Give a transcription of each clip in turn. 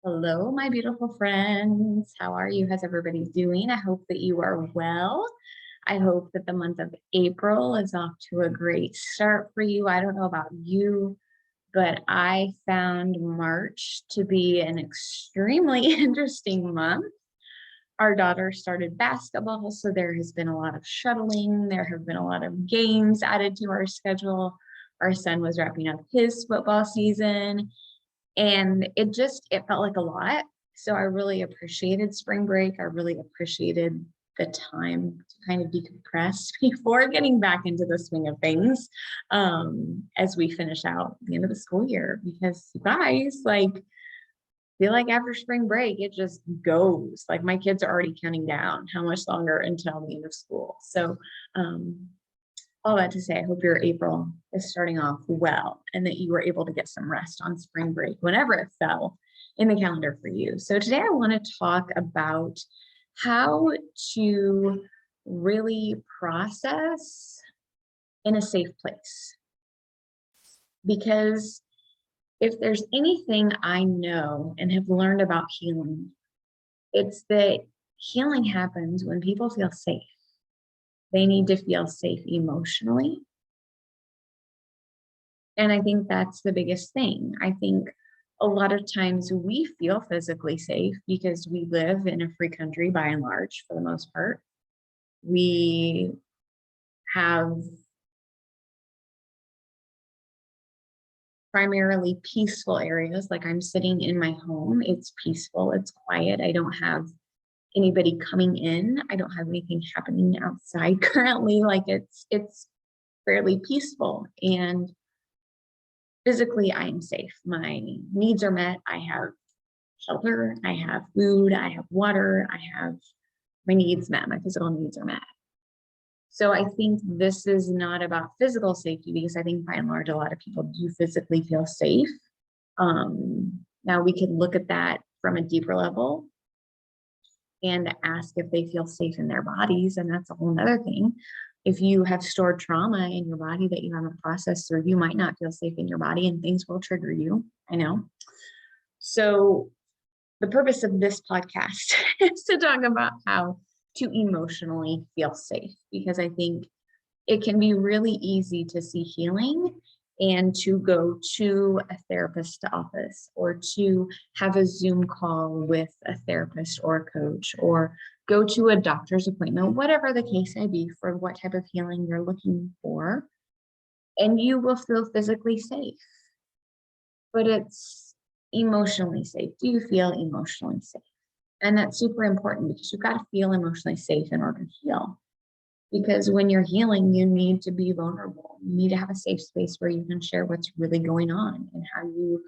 Hello, my beautiful friends. How are you? How's everybody doing? I hope that you are well. I hope that the month of April is off to a great start for you. I don't know about you, but I found March to be an extremely interesting month. Our daughter started basketball, so there has been a lot of shuttling. There have been a lot of games added to our schedule. Our son was wrapping up his football season, and it felt like a lot. So I really appreciated spring break. I really appreciated the time to kind of decompress before getting back into the swing of things, as we finish out the end of the school year. Because you guys, like, feel like after spring break, it just goes. Like, my kids are already counting down how much longer until the end of school. So um, all that to say, I hope your April is starting off well and that you were able to get some rest on spring break whenever it fell in the calendar for you. So today I want to talk about how to really process in a safe place. Because if there's anything I know and have learned about healing, it's that healing happens when people feel safe. They need to feel safe emotionally. And I think that's the biggest thing. I think a lot of times we feel physically safe because we live in a free country by and large, for the most part. We have primarily peaceful areas. Like, I'm sitting in my home, it's peaceful, it's quiet. I don't have anybody coming in. I don't have anything happening outside currently. Like, it's fairly peaceful, and physically I am safe. My needs are met. I have shelter, I have food, I have water, I have my needs met, my physical needs are met. So I think this is not about physical safety, because I think by and large, a lot of people do physically feel safe. Now we could look at that from a deeper level and ask if they feel safe in their bodies. And that's a whole nother thing. If you have stored trauma in your body that you haven't processed through, you might not feel safe in your body, and things will trigger you. I know. So the purpose of this podcast is to talk about how to emotionally feel safe, because I think it can be really easy to see healing and to go to a therapist's office, or to have a Zoom call with a therapist or a coach, or go to a doctor's appointment, whatever the case may be, for what type of healing you're looking for, and you will feel physically safe. But it's emotionally safe. Do you feel emotionally safe? And that's super important, because you've got to feel emotionally safe in order to heal. Because when you're healing, you need to be vulnerable. You need to have a safe space where you can share what's really going on and how you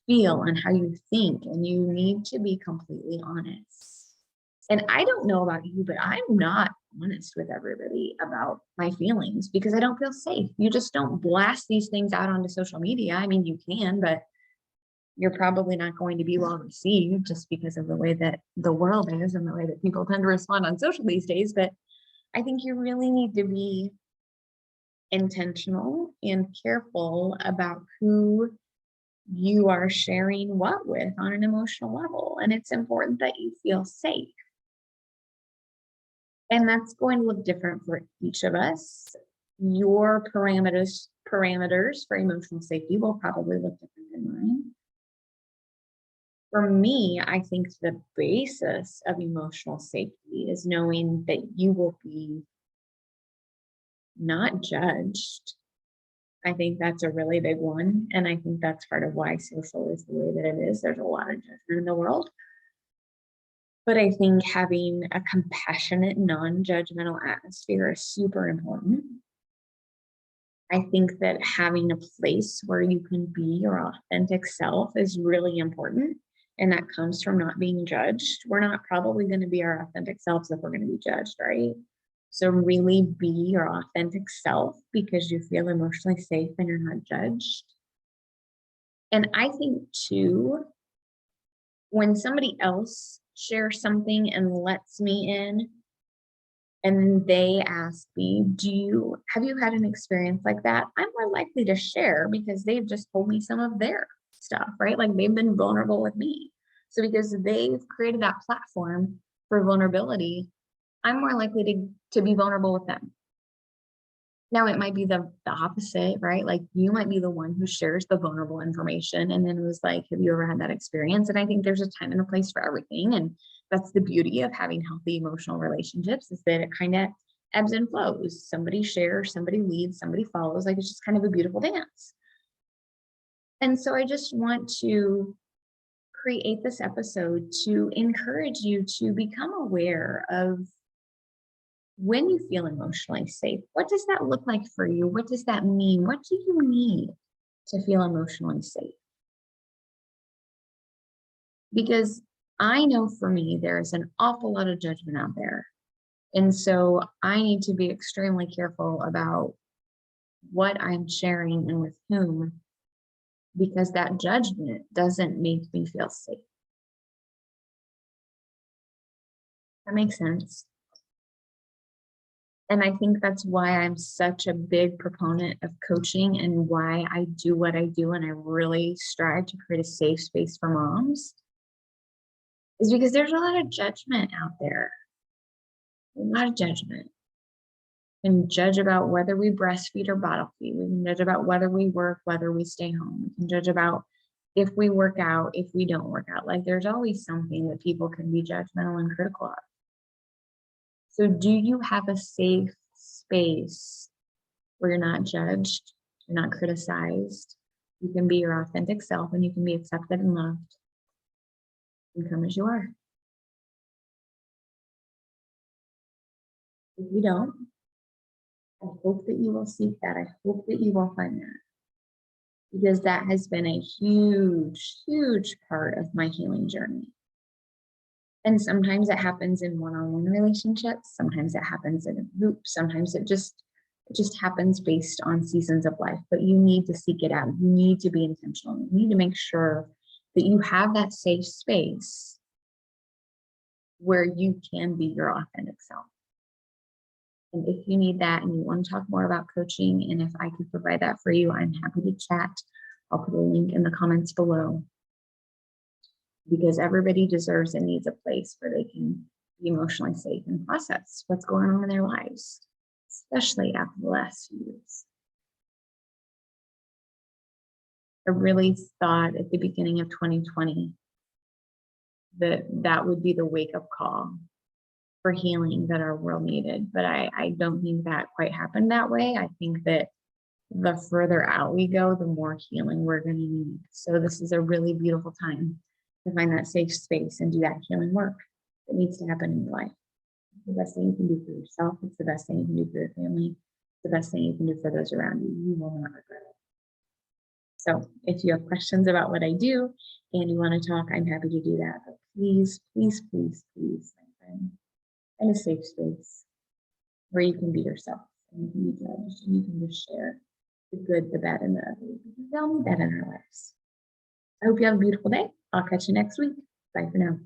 feel and how you think. And you need to be completely honest. And I don't know about you, but I'm not honest with everybody about my feelings, because I don't feel safe. You just don't blast these things out onto social media. I mean, you can, but you're probably not going to be well received, just because of the way that the world is and the way that people tend to respond on social these days. But I think you really need to be intentional and careful about who you are sharing what with on an emotional level. And it's important that you feel safe. And that's going to look different for each of us. Your parameters for emotional safety will probably look different than mine. For me, I think the basis of emotional safety is knowing that you will be not judged. I think that's a really big one. And I think that's part of why social is the way that it is. There's a lot of judgment in the world. But I think having a compassionate, non-judgmental atmosphere is super important. I think that having a place where you can be your authentic self is really important. And that comes from not being judged. We're not probably going to be our authentic selves if we're going to be judged, right? So really be your authentic self, because you feel emotionally safe and you're not judged. And I think too, when somebody else shares something and lets me in, and they ask me, have you had an experience like that? I'm more likely to share, because they've just told me some of their stuff, right? Like, they've been vulnerable with me. So because they've created that platform for vulnerability, I'm more likely to be vulnerable with them. Now it might be the opposite, right? Like you might be the one who shares the vulnerable information and then was like, have you ever had that experience? And I think there's a time and a place for everything. And that's the beauty of having healthy emotional relationships, is that it kind of ebbs and flows. Somebody shares, somebody leads, somebody follows. Like it's just kind of a beautiful dance. And so I just want to create this episode to encourage you to become aware of when you feel emotionally safe. What does that look like for you? What does that mean? What do you need to feel emotionally safe? Because I know for me, there's an awful lot of judgment out there. And so I need to be extremely careful about what I'm sharing and with whom, because that judgment doesn't make me feel safe. That makes sense. And I think that's why I'm such a big proponent of coaching and why I do what I do. And I really strive to create a safe space for moms, is because there's a lot of judgment out there. A lot of judgment. We can judge about whether we breastfeed or bottle feed. We can judge about whether we work, whether we stay home. We can judge about if we work out, if we don't work out. Like there's always something that people can be judgmental and critical of. So do you have a safe space where you're not judged, you're not criticized, you can be your authentic self and you can be accepted and loved and come as you are? If you don't, I hope that you will seek that. I hope that you will find that, because that has been a huge, huge part of my healing journey. And sometimes it happens in one-on-one relationships. Sometimes it happens in a group. Sometimes it just happens based on seasons of life, but you need to seek it out. You need to be intentional. You need to make sure that you have that safe space where you can be your authentic self. And if you need that and you want to talk more about coaching, and if I can provide that for you, I'm happy to chat. I'll put a link in the comments below, because everybody deserves and needs a place where they can be emotionally safe and process what's going on in their lives, especially after the last few years. I really thought at the beginning of 2020 that that would be the wake-up call for healing that our world needed. But I don't think that quite happened that way. I think that the further out we go, the more healing we're going to need. So this is a really beautiful time to find that safe space and do that healing work that needs to happen in your life. It's the best thing you can do for yourself. It's the best thing you can do for your family. It's the best thing you can do for those around you. You will not regret it. So if you have questions about what I do and you want to talk, I'm happy to do that. But please, please, please, please, my friend, find a safe space where you can be yourself and you can be judged and you can just share the good, the bad, and the ugly, because we all need that in our lives. I hope you have a beautiful day. I'll catch you next week. Bye for now.